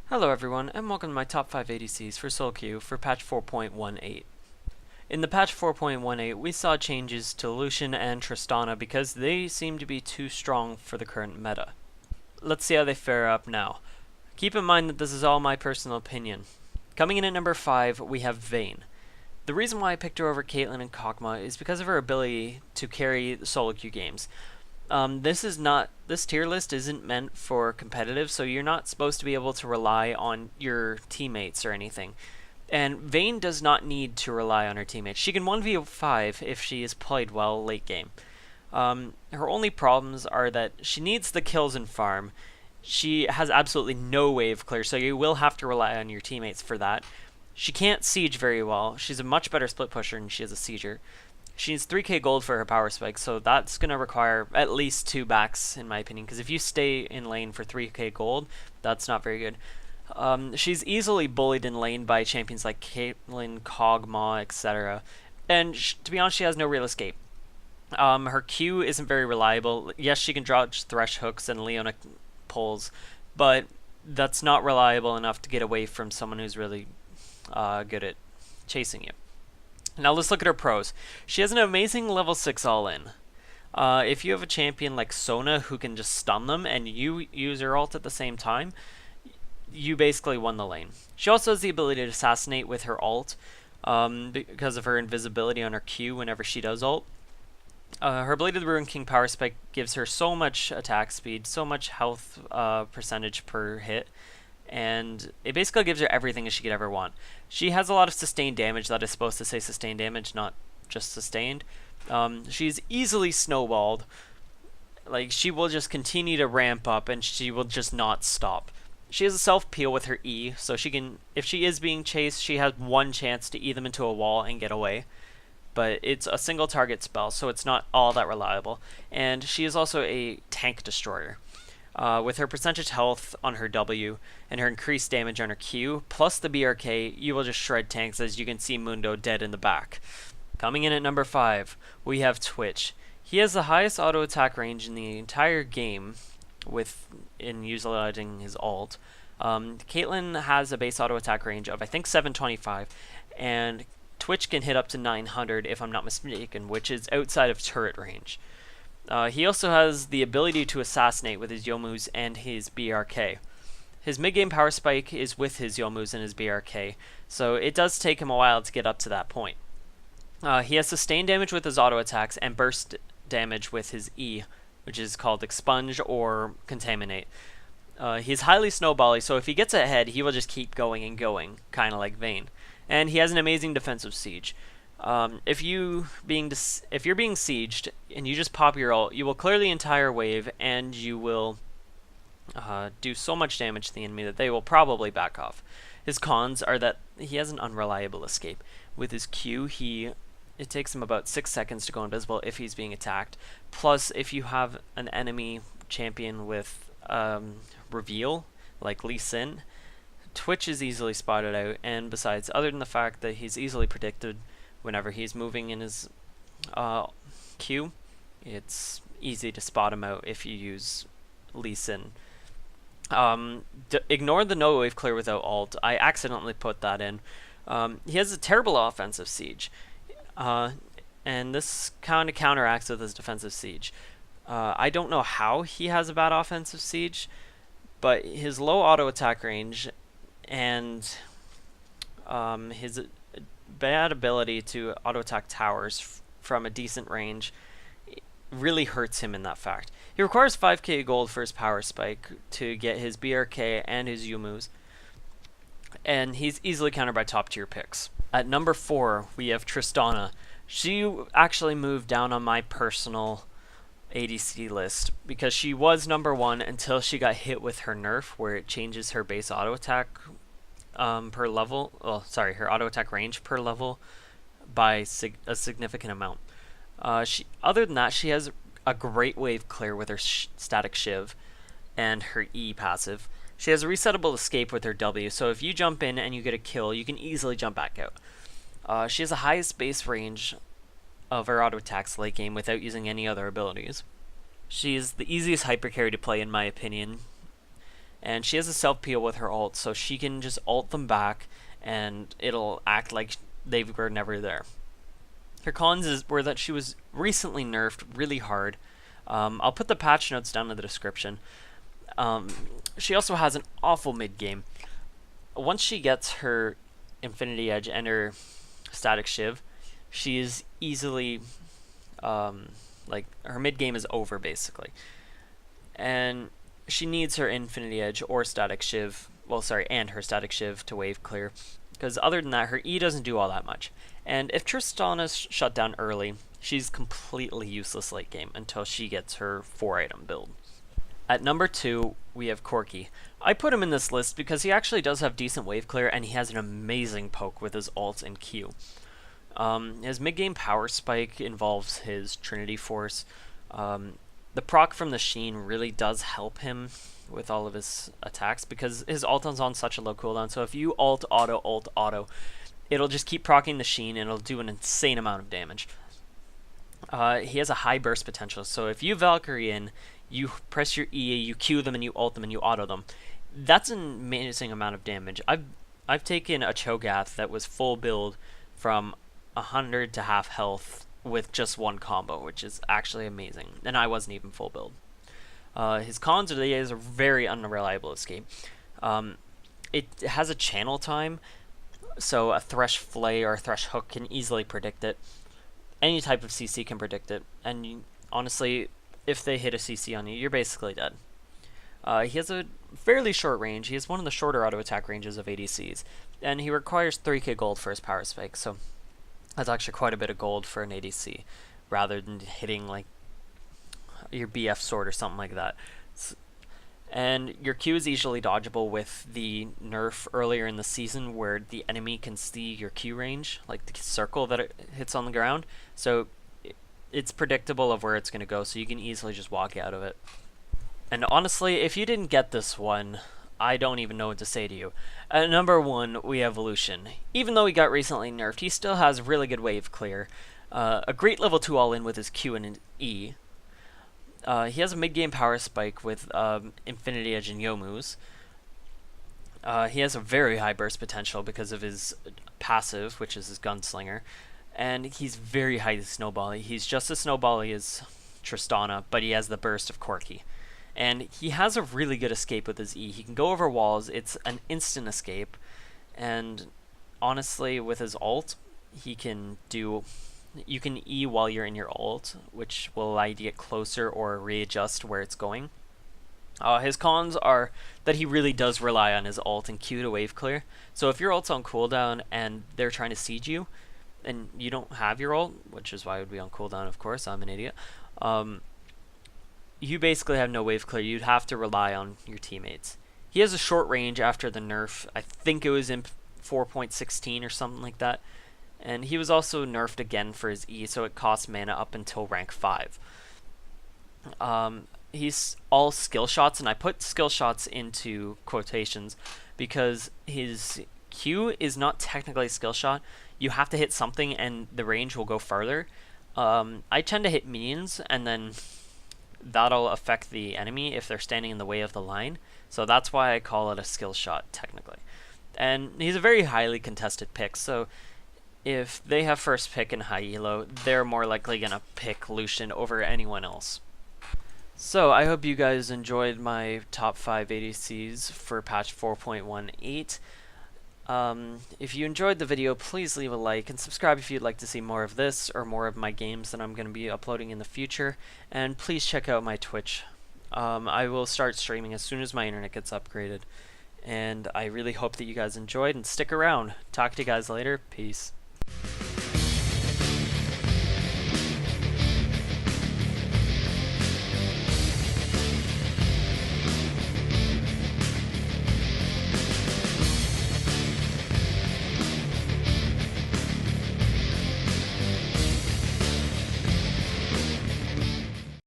Hello everyone, and welcome to my top 5 ADCs for solo queue for patch 4.18. In the patch 4.18, we saw changes to Lucian and Tristana because they seem to be too strong for the current meta. Let's see how they fare up now. Keep in mind that this is all my personal opinion. Coming in at number 5, we have Vayne. The reason why I picked her over Caitlyn and Kog'Maw is because of her ability to carry solo queue games. This tier list isn't meant for competitive, so you're not supposed to be able to rely on your teammates or anything. And Vayne does not need to rely on her teammates. She can 1v5 if she is played well late game. Her only problems are that she needs the kills and farm. She has absolutely no wave clear, so you will have to rely on your teammates for that. She can't siege very well. She's a much better split pusher than she is a sieger. She needs 3k gold for her power spike, so that's going to require at least 2 backs, in my opinion, because if you stay in lane for 3k gold, that's not very good. She's easily bullied in lane by champions like Caitlyn, Kog'Maw, etc. And to be honest, she has no real escape. Her Q isn't very reliable. Yes, she can dodge thresh hooks and Leona pulls, but that's not reliable enough to get away from someone who's really good at chasing you. Now let's look at her pros. She has an amazing level 6 all-in. If you have a champion like Sona who can just stun them and you use her ult at the same time, you basically won the lane. She also has the ability to assassinate with her ult because of her invisibility on her Q whenever she does ult. Her ability to Ruin King Power Spike gives her so much attack speed, so much health percentage per hit, and it basically gives her everything she could ever want. She has a lot of sustained damage. That is supposed to say sustained damage, not just sustained. She's easily snowballed. Like, she will just continue to ramp up and she will just not stop. She has a self-peel with her E, so she can, if she is being chased, she has one chance to E them into a wall and get away. But it's a single target spell, so it's not all that reliable. And she is also a tank destroyer. With her percentage health on her W and her increased damage on her Q, plus the BRK, you will just shred tanks, as you can see Mundo dead in the back. Coming in at number 5, we have Twitch. He has the highest auto attack range in the entire game in utilizing his ult. Caitlyn has a base auto attack range of I think 725, and Twitch can hit up to 900 if I'm not mistaken, which is outside of turret range. He also has the ability to assassinate with his Youmuu's and his BRK. His mid-game power spike is with his Youmuu's and his BRK, so it does take him a while to get up to that point. He has sustained damage with his auto attacks and burst damage with his E, which is called Expunge or Contaminate. He's highly snowbally, so if he gets ahead, he will just keep going and going, kind of like Vayne. And he has an amazing defensive siege. If you're being sieged and you just pop your ult, you will clear the entire wave and you will do so much damage to the enemy that they will probably back off. His cons are that he has an unreliable escape. With his Q, it takes him about 6 seconds to go invisible if he's being attacked. Plus, if you have an enemy champion with reveal, like Lee Sin, Twitch is easily spotted out, and besides, other than the fact that he's easily predicted whenever he's moving in his Q, it's easy to spot him out if you use Lee Sin. Ignore the no wave clear without ult. I accidentally put that in. He has a terrible offensive siege, and this kind of counteracts with his defensive siege. I don't know how he has a bad offensive siege, but his low auto attack range and his bad ability to auto attack towers from a decent range really hurts him in that fact. He requires 5k gold for his power spike to get his BRK and his Youmuu's, and he's easily countered by top tier picks. At number 4, we have Tristana. She actually moved down on my personal ADC list because she was number 1 until she got hit with her nerf, where it changes her base auto attack per level. Oh, sorry, her auto attack range per level by a significant amount. Other than that, she has a great wave clear with her static shiv and her E passive. She has a resettable escape with her W, so if you jump in and you get a kill, you can easily jump back out. She has the highest base range of her auto attacks late game without using any other abilities. She is the easiest hyper carry to play in my opinion, and she has a self-peel with her ult, so she can just ult them back, and it'll act like they were never there. Her cons were that she was recently nerfed really hard. I'll put the patch notes down in the description. She also has an awful mid-game. Once she gets her Infinity Edge and her Static Shiv, she is easily, like, her mid-game is over, basically. And she needs her Infinity Edge or Static Shiv, and her Static Shiv to wave clear. Because other than that, her E doesn't do all that much. And if Tristana's shut down early, she's completely useless late game until she gets her 4-item build. At number 2, we have Corki. I put him in this list because he actually does have decent wave clear, and he has an amazing poke with his ult and Q. His mid-game power spike involves his Trinity Force. The proc from the Sheen really does help him with all of his attacks because his ult is on such a low cooldown. So if you ult auto, it'll just keep proccing the Sheen and it'll do an insane amount of damage. He has a high burst potential, so if you Valkyrie in, you press your E, you Q them, and you ult them, and you auto them. That's an amazing amount of damage. I've taken a Cho'Gath that was full build from 100 to half health with just one combo, which is actually amazing, and I wasn't even full build. His cons are that he has a very unreliable escape. It has a channel time, so a Thresh Flay or a Thresh Hook can easily predict it. Any type of CC can predict it, and honestly, if they hit a CC on you, you're basically dead. He has a fairly short range. He has one of the shorter auto attack ranges of ADCs, and he requires 3k gold for his power spike, so that's actually quite a bit of gold for an ADC, rather than hitting like your BF sword or something like that. And your Q is easily dodgeable with the nerf earlier in the season where the enemy can see your Q range, like the circle that it hits on the ground. So it's predictable of where it's going to go, so you can easily just walk out of it. And honestly, if you didn't get this one, I don't even know what to say to you. At number 1, we have Lucian. Even though he got recently nerfed, he still has really good wave clear. A great level 2 all-in with his Q and his E. He has a mid-game power spike with Infinity Edge and Youmuu's. He has a very high burst potential because of his passive, which is his Gunslinger. And he's very highly snowbally. He's just as snowbally as Tristana, but he has the burst of Corki. And he has a really good escape with his E. He can go over walls. It's an instant escape. And honestly, with his ult, he can do... You can E while you're in your ult, which will allow you to get closer or readjust where it's going. His cons are that he really does rely on his ult and Q to wave clear. So if your ult's on cooldown and they're trying to siege you, and you don't have your ult, which is why it would be on cooldown, of course, I'm an idiot, you basically have no wave clear. You'd have to rely on your teammates. He has a short range after the nerf. I think it was in 4.16 or something like that. And he was also nerfed again for his E, so it costs mana up until rank 5. He's all skill shots, and I put skill shots into quotations because his Q is not technically a skill shot. You have to hit something and the range will go farther. I tend to hit minions, and then that'll affect the enemy if they're standing in the way of the line. So that's why I call it a skill shot, technically. And he's a very highly contested pick, so if they have first pick in high elo, they're more likely going to pick Lucian over anyone else. So I hope you guys enjoyed my top 5 ADCs for patch 4.18. If you enjoyed the video, please leave a like and subscribe if you'd like to see more of this or more of my games that I'm going to be uploading in the future. And please check out my Twitch. I will start streaming as soon as my internet gets upgraded. And I really hope that you guys enjoyed and stick around. Talk to you guys later. Peace.